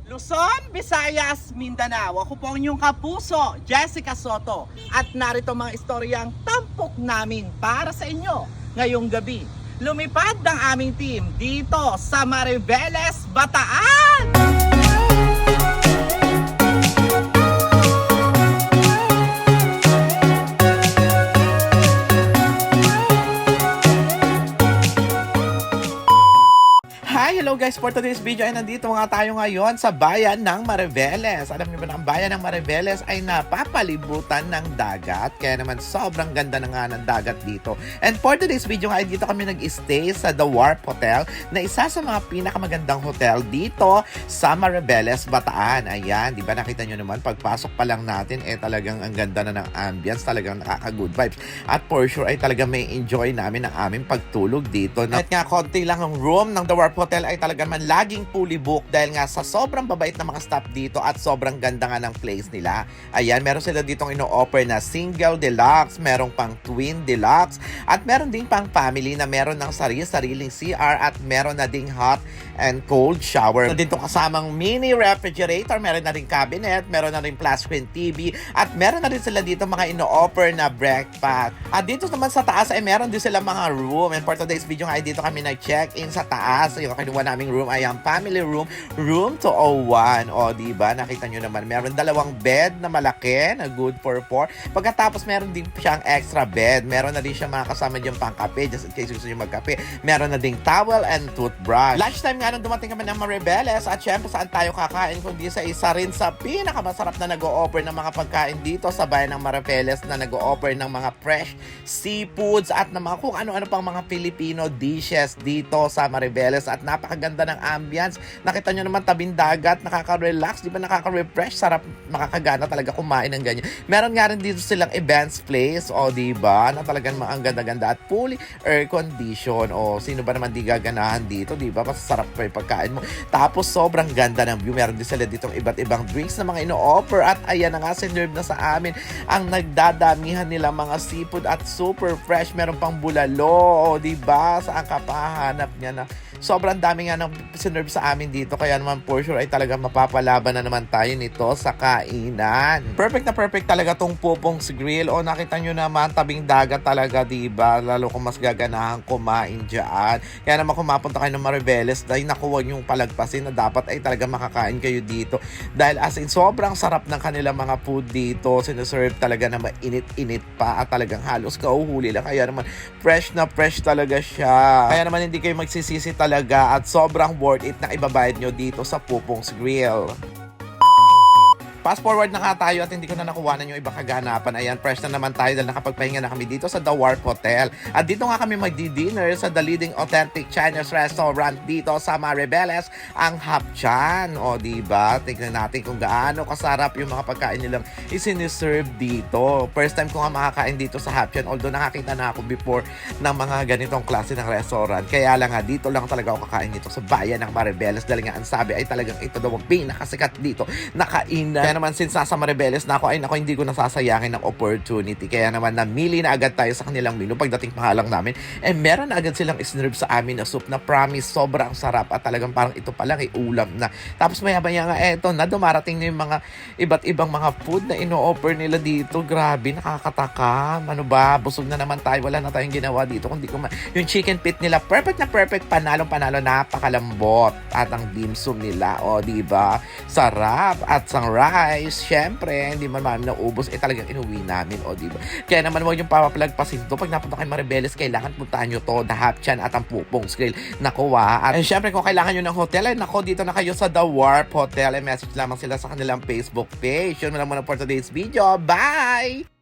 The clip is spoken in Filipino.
Luzon, Visayas, Mindanao. Ako po ang inyong kapuso, Jessica Soto. At narito mga istoryang tampok namin para sa inyo ngayong gabi. Lumipad ng aming team dito sa Mariveles, Bataan! Hi! Hello guys! For today's video ay nandito nga tayo ngayon sa bayan ng Mariveles. Alam niyo ba na ang bayan ng Mariveles ay napapalibutan ng dagat. Kaya naman sobrang ganda na nga ng dagat dito. And for today's video nga ay dito kami nag-stay sa The Warp Hotel na isa sa mga pinakamagandang hotel dito sa Mariveles, Bataan. Ayan, di ba nakita nyo naman pagpasok pa lang natin talagang ang ganda na ng ambience. Talagang nakaka-good vibes. At for sure ay talagang may enjoy namin ang aming pagtulog dito. At nga konti lang ang room ng The Warp Hotel ay talaga man laging fully booked dahil nga sa sobrang babait na mga staff dito at sobrang ganda nga ng place nila. Ayan, meron sila ditong ino-offer na single deluxe, merong pang twin deluxe, at meron ding pang family na meron ng sariling CR at meron na ding hot and cold shower. Meron din itong kasamang mini refrigerator, meron na rin cabinet, meron na rin flat screen TV, at meron na rin sila dito mga ino-offer na breakfast. At dito naman sa taas ay meron din sila mga room. And for today's video nga ay dito kami nag-check-in sa taas. Yung kinuha naming room ay ang family room, room 201. O, diba? Nakita nyo naman, meron dalawang bed na malaki, na good for 4. Pagkatapos, meron din siyang extra bed. Meron na din siya mga kasama dyan pang kape, just in case gusto nyo magkape. Meron na ding towel and toothbrush. Lunchtime nga nung dumating kami ng Mariveles, at syempre saan tayo kakain kundi sa isa rin sa pinakamasarap na nag-o-offer ng mga pagkain dito sa bayan ng Mariveles, na nag-o-offer ng mga fresh seafoods at ng mga kung ano-ano pang mga Filipino dishes dito sa Mariveles. At napakaganda ng ambience. Nakita nyo naman tabing dagat, nakaka-relax, di ba, nakaka-refresh, sarap, makakagana talaga kumain ng ganyan. Meron nga rin dito silang events place, o di ba, na talagang ang ganda-ganda at fully air condition. O sino ba naman di gaganahan dito, di ba? Masasarap pa yung pagkain mo. Tapos sobrang ganda ng view. Meron din sila ditong iba't ibang drinks na mga ino-offer, at ayan na nga, sinerve na sa amin ang nagdadamihan nila mga seafood at super fresh. Meron pang bulalo, o di ba? Saan ka pahanap niya na sobrang dami nga ng sinerve sa amin dito, kaya naman for sure ay talagang mapapalaban na naman tayo nito sa kainan. Perfect na perfect talaga tong Pupong's Grill. O nakita nyo naman, tabing dagat talaga, diba? Lalo kung mas gaganahan kumain dyan. Kaya naman kung mapunta kayo ng Mariveles, dahil nakuha yung palagpasin na dapat ay talaga makakain kayo dito. Dahil as in, sobrang sarap ng kanilang mga food dito. Sineserve talaga na mainit-init pa at talagang halos kauhuli lang. Kaya naman fresh na fresh talaga siya. Kaya naman hindi kayo magsisisi talaga at sobrang worth it na ibabayad nyo dito sa Pupong's Grill. Fast forward na nga tayo at hindi ko na nakuhanan yung ibang kaganapan. Ayan, fresh na naman tayo dahil nakapagpahinga na kami dito sa The Warp Hotel. At dito nga kami magdi-dinner sa the leading authentic Chinese restaurant dito sa Mariveles, ang Hapchan. O, diba? Tignan natin kung gaano kasarap yung mga pagkain nilang isiniserve dito. First time ko nga makakain dito sa Hapchan, although nakakita na ako before ng mga ganitong klase ng restaurant. Kaya lang nga, dito lang talaga ako kakain dito sa bayan ng Mariveles dahil nga ang sabi ay talagang ito daw ang pinakasikat dito na kainan. Naman since nasa Mariveles na ako, ay naku, hindi ko nasasayangin ng opportunity. Kaya naman namili na agad tayo sa kanilang menu pagdating pa lang namin. Meron na agad silang isinurb sa amin na soup na promise sobrang sarap at talagang parang ito pa lang ulam na. Tapos maya-maya nga eto na dumarating na yung mga iba't ibang mga food na ino-offer nila dito. Grabe, nakakatakam. Ano ba? Busog na naman tayo. Wala na tayong ginawa dito. Kundi yung chicken pit nila, perfect na perfect. Panalong-panalo, napakalambot. At ang dim sum nila, o diba? Sarap. At sang rice. Syempre, hindi man namin naubos, talagang inuwi namin, o diba? Kaya naman huwag yung papapalagpasin to. Pag napunta kayo Mariveles, kailangan puntahan nyo to, The Hapchan at ang Pupong's Grill. Nakuha. At syempre, kung kailangan nyo ng hotel, dito na kayo sa The Warp Hotel. Message lamang sila sa kanilang Facebook page. Yun mo lang muna for today's video. Bye!